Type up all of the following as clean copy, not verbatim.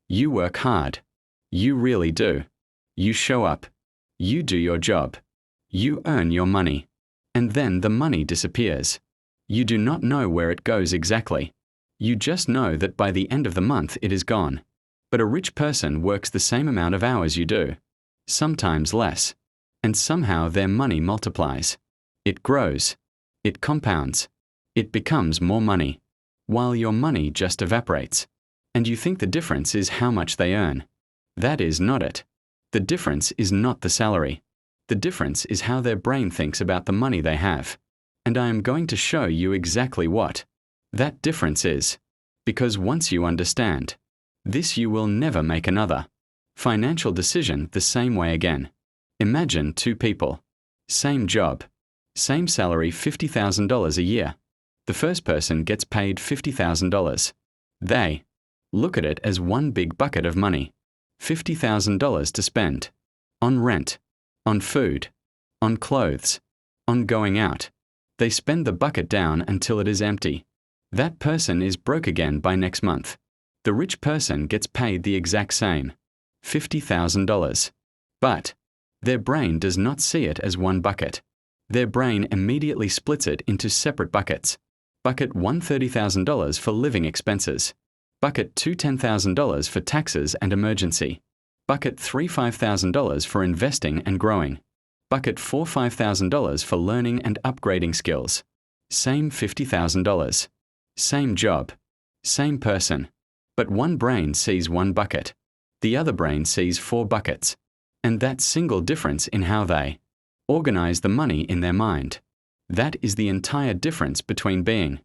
You work hard. You really do. You show up. You do your job. You earn your money. And then the money disappears. You do not know where it goes exactly. You just know that by the end of the month it is gone. But a rich person works the same amount of hours you do, sometimes less, and somehow their money multiplies. It grows. It compounds. It becomes more money, while your money just evaporates. And you think the difference is how much they earn. That is not it. The difference is not the salary. The difference is how their brain thinks about the money they have. And I am going to show you exactly what that difference is. Because once you understand this, you will never make another financial decision the same way again. Imagine two people. Same job. Same salary, $50,000 a year. The first person gets paid $50,000. They look at it as one big bucket of money. $50,000 to spend. On rent. On food. On clothes. On going out. They spend the bucket down until it is empty. That person is broke again by next month. The rich person gets paid the exact same. $50,000. But their brain does not see it as one bucket. Their brain immediately splits it into separate buckets. Bucket 1, $30,000 for living expenses. Bucket 2, $10,000 for taxes and emergency. Bucket 3, $5,000 for investing and growing. Bucket 4, $5,000 for learning and upgrading skills. Same $50,000. Same job. Same person. But one brain sees one bucket. The other brain sees 4 buckets. And that single difference in how they organize the money in their mind. That is the entire difference between being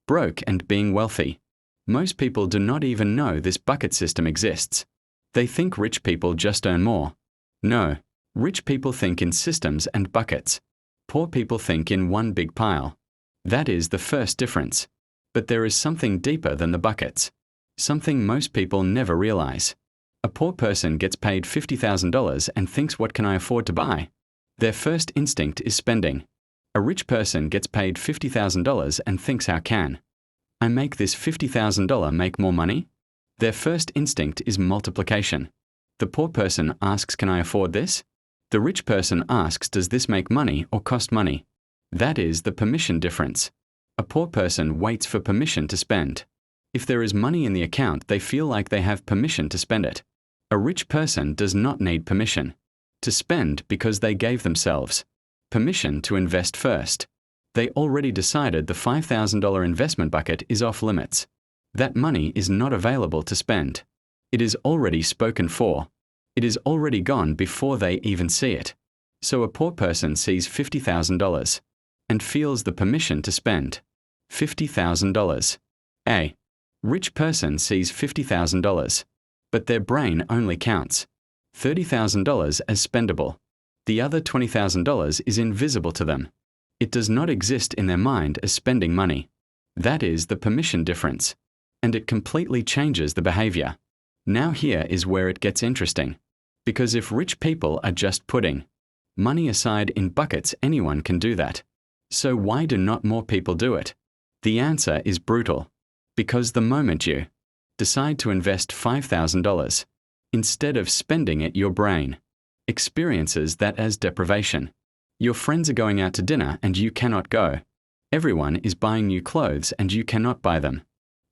broke and being wealthy. Most people do not even know this bucket system exists. They think rich people just earn more. No, rich people think in systems and buckets. Poor people think in one big pile. That is the first difference. But there is something deeper than the buckets. Something most people never realize. A poor person gets paid $50,000 and thinks, what can I afford to buy? Their first instinct is spending. A rich person gets paid $50,000 and thinks, how can I make this $50,000 make more money? Their first instinct is multiplication. The poor person asks, can I afford this? The rich person asks, does this make money or cost money? That is the permission difference. A poor person waits for permission to spend. If there is money in the account, they feel like they have permission to spend it. A rich person does not need permission to spend because they gave themselves permission to invest first. They already decided the $5,000 investment bucket is off limits. That money is not available to spend. It is already spoken for. It is already gone before they even see it. So a poor person sees $50,000 and feels the permission to spend $50,000. A rich person sees $50,000, but their brain only counts $30,000 as spendable. The other $20,000 is invisible to them. It does not exist in their mind as spending money. That is the permission difference. And it completely changes the behavior. Now here is where it gets interesting. Because if rich people are just putting money aside in buckets, anyone can do that. So why do not more people do it? The answer is brutal. Because the moment you decide to invest $5,000, instead of spending it, your brain experiences that as deprivation. Your friends are going out to dinner and you cannot go. Everyone is buying new clothes and you cannot buy them.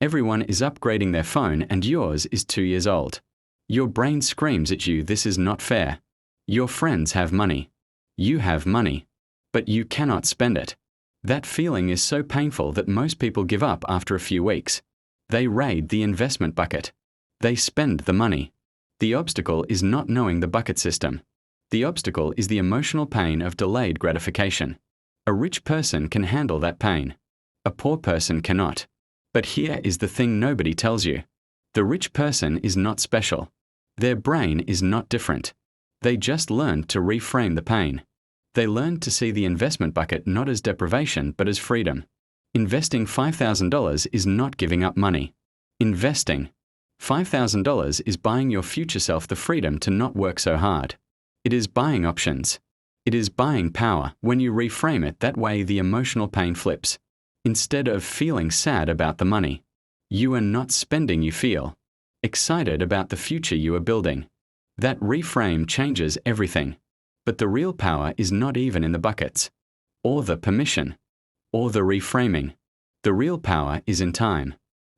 Everyone is upgrading their phone and yours is 2 years old. Your brain screams at you, this is not fair. Your friends have money. You have money. But you cannot spend it. That feeling is so painful that most people give up after a few weeks. They raid the investment bucket. They spend the money. The obstacle is not knowing the bucket system. The obstacle is the emotional pain of delayed gratification. A rich person can handle that pain. A poor person cannot. But here is the thing nobody tells you. The rich person is not special. Their brain is not different. They just learned to reframe the pain. They learned to see the investment bucket not as deprivation but as freedom. Investing $5,000 is not giving up money. Investing $5,000 is buying your future self the freedom to not work so hard. It is buying options. It is buying power. When you reframe it that way, the emotional pain flips. Instead of feeling sad about the money, you are not spending, you feel excited about the future you are building. That reframe changes everything. But the real power is not even in the buckets, or the permission, or the reframing. The real power is in time.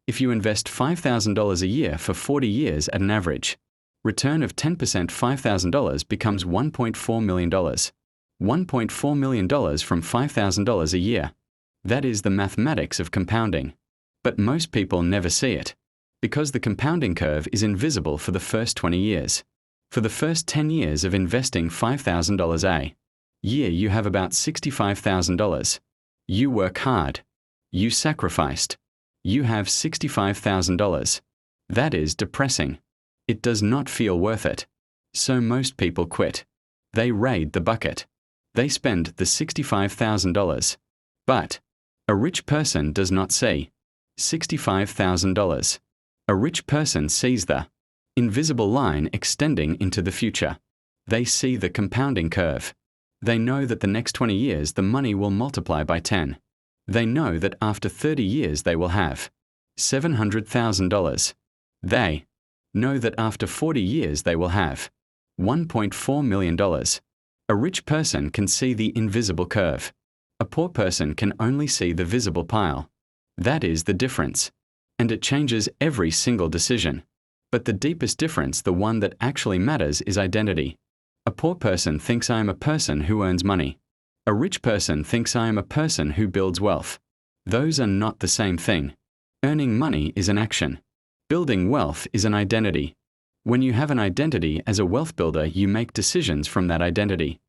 If you invest $5,000 a year for 40 years at an average, return of 10%, $5,000 becomes $1.4 million. $1.4 million from $5,000 a year. That is the mathematics of compounding. But most people never see it, because the compounding curve is invisible for the first 20 years. For the first 10 years of investing $5,000 a year, you have about $65,000. You work hard. You sacrificed. You have $65,000. That is depressing. It does not feel worth it. So most people quit. They raid the bucket. They spend the $65,000. But a rich person does not see $65,000. A rich person sees the invisible line extending into the future. They see the compounding curve. They know that the next 20 years the money will multiply by 10. They know that after 30 years they will have $700,000. They know that after 40 years they will have $1.4 million. A rich person can see the invisible curve. A poor person can only see the visible pile. That is the difference. And it changes every single decision. But the deepest difference, the one that actually matters, is identity. A poor person thinks I am a person who earns money. A rich person thinks I am a person who builds wealth. Those are not the same thing. Earning money is an action. Building wealth is an identity. When you have an identity as a wealth builder, you make decisions from that identity.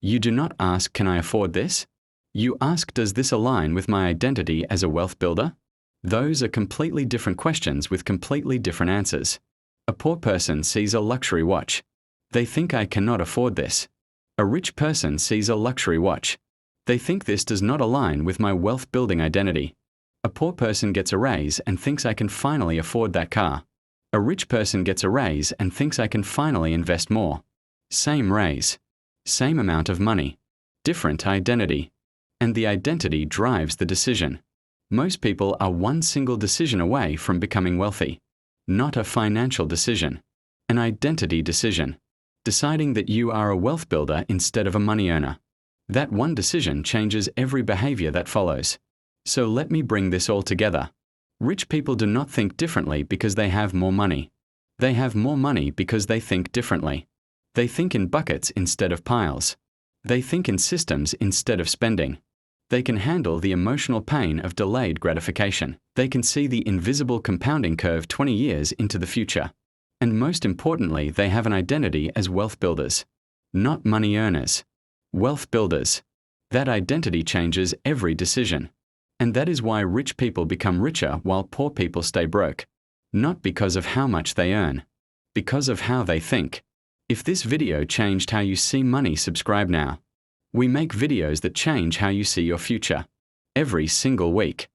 You do not ask, can I afford this? You ask, does this align with my identity as a wealth builder? Those are completely different questions with completely different answers. A poor person sees a luxury watch. They think I cannot afford this. A rich person sees a luxury watch. They think this does not align with my wealth building identity. A poor person gets a raise and thinks I can finally afford that car. A rich person gets a raise and thinks I can finally invest more. Same raise. Same amount of money. Different identity. And the identity drives the decision. Most people are one single decision away from becoming wealthy. Not a financial decision. An identity decision. Deciding that you are a wealth builder instead of a money earner. That one decision changes every behavior that follows. So let me bring this all together. Rich people do not think differently because they have more money. They have more money because they think differently. They think in buckets instead of piles. They think in systems instead of spending. They can handle the emotional pain of delayed gratification. They can see the invisible compounding curve 20 years into the future. And most importantly, they have an identity as wealth builders. Not money earners. Wealth builders. That identity changes every decision. And that is why rich people become richer while poor people stay broke. Not because of how much they earn. Because of how they think. If this video changed how you see money, subscribe now. We make videos that change how you see your future. Every single week.